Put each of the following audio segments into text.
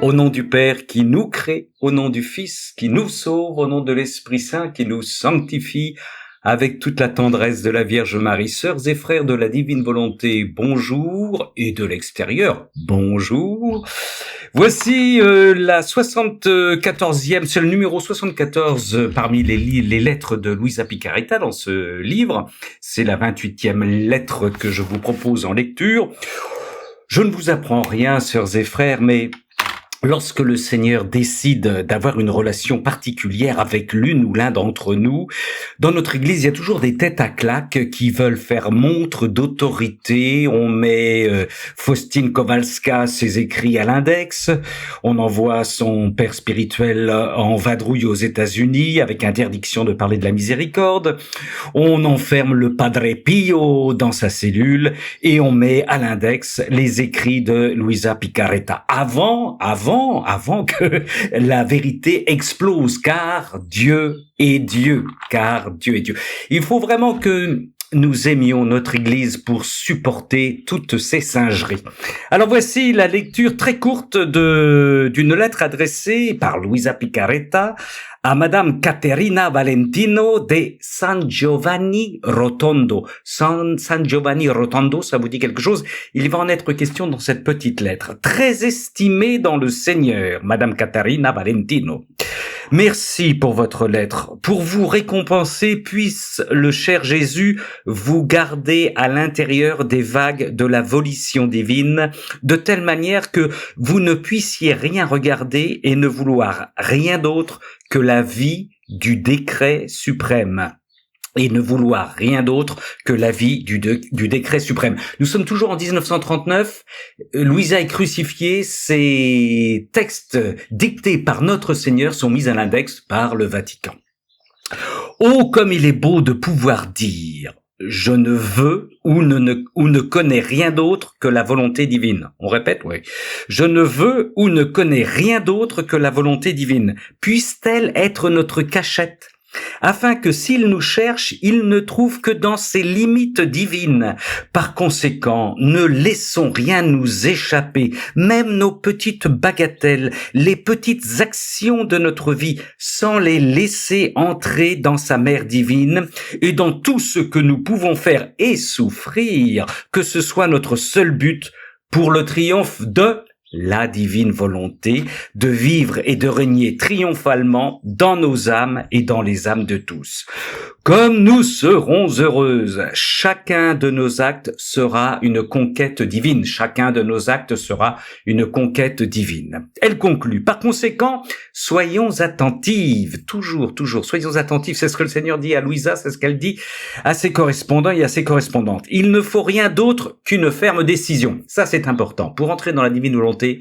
Au nom du Père qui nous crée, au nom du Fils qui nous sauve, au nom de l'Esprit Saint qui nous sanctifie, avec toute la tendresse de la Vierge Marie. Sœurs et frères de la divine volonté, bonjour, et de l'extérieur, bonjour. Voici la 74e, c'est le numéro 74 parmi les lettres de Luisa Piccarreta dans ce livre. C'est la 28e lettre que je vous propose en lecture. Je ne vous apprends rien, sœurs et frères, mais lorsque le Seigneur décide d'avoir une relation particulière avec l'une ou l'un d'entre nous, dans notre Église, il y a toujours des têtes à claques qui veulent faire montre d'autorité. On met Faustine Kowalska, ses écrits à l'index. On envoie son père spirituel en vadrouille aux États-Unis avec interdiction de parler de la miséricorde. On enferme le Padre Pio dans sa cellule et on met à l'index les écrits de Luisa Piccarreta. Avant que la vérité explose, car Dieu est Dieu, Il faut vraiment que nous aimions notre Église pour supporter toutes ces singeries. Alors voici la lecture très courte d'une lettre adressée par Luisa Piccarreta à Madame Caterina Valentino de San Giovanni Rotondo. San Giovanni Rotondo, ça vous dit quelque chose? Il va en être question dans cette petite lettre. Très estimée dans le Seigneur, Madame Caterina Valentino. Merci pour votre lettre. Pour vous récompenser, puisse le cher Jésus vous garder à l'intérieur des vagues de la volition divine, de telle manière que vous ne puissiez rien regarder et ne vouloir rien d'autre que la vie du décret suprême. Et ne vouloir rien d'autre que la vie du décret suprême. Nous sommes toujours en 1939. Luisa est crucifiée. Ces textes dictés par notre Seigneur sont mis à l'index par le Vatican. Oh, comme il est beau de pouvoir dire « Je ne veux ou ne connais rien d'autre que la volonté divine ». On répète, oui. « Je ne veux ou ne connais rien d'autre que la volonté divine. Puisse-t-elle être notre cachette ? Afin que s'il nous cherche, il ne trouve que dans ses limites divines. Par conséquent, ne laissons rien nous échapper, même nos petites bagatelles, les petites actions de notre vie, sans les laisser entrer dans sa mère divine, et dans tout ce que nous pouvons faire et souffrir, que ce soit notre seul but pour le triomphe de la divine volonté, de vivre et de régner triomphalement dans nos âmes et dans les âmes de tous. Comme nous serons heureuses, chacun de nos actes sera une conquête divine. Chacun de nos actes sera une conquête divine. Elle conclut. Par conséquent, soyons attentives. Toujours, soyons attentifs. C'est ce que le Seigneur dit à Luisa, c'est ce qu'elle dit à ses correspondants et à ses correspondantes. Il ne faut rien d'autre qu'une ferme décision. Ça, c'est important. Pour entrer dans la divine volonté,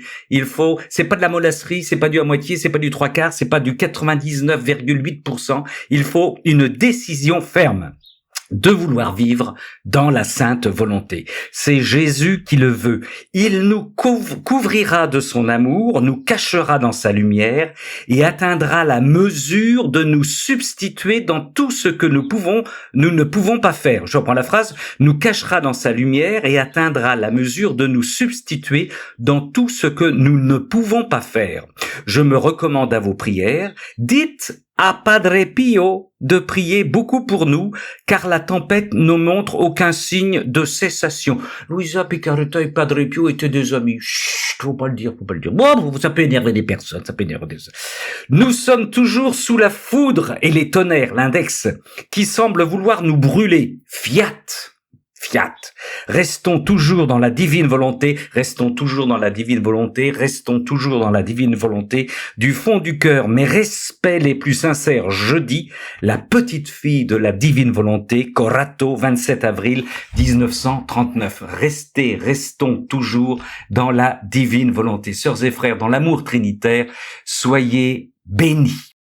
c'est pas de la mollasserie, c'est pas du à moitié, c'est pas du trois quarts, c'est pas du 99,8%. Il faut une décision ferme de vouloir vivre dans la sainte volonté. C'est Jésus qui le veut. Il nous couvrira de son amour, nous cachera dans sa lumière et atteindra la mesure de nous substituer dans tout ce que nous ne pouvons pas faire. Je reprends la phrase. Nous cachera dans sa lumière et atteindra la mesure de nous substituer dans tout ce que nous ne pouvons pas faire. Je me recommande à vos prières. Dites à Padre Pio de prier beaucoup pour nous, car la tempête ne montre aucun signe de cessation. Luisa Piccarreta et Padre Pio étaient des amis. Chut, faut pas le dire. Bon, ça peut énerver des personnes, Nous sommes toujours sous la foudre et les tonnerres, l'index, qui semble vouloir nous brûler. Fiat. Restons toujours dans la divine volonté, du fond du cœur, mes respects les plus sincères, je dis, la petite fille de la divine volonté, Corato, 27 avril 1939. Restons toujours dans la divine volonté. Sœurs et frères, dans l'amour trinitaire, soyez bénis.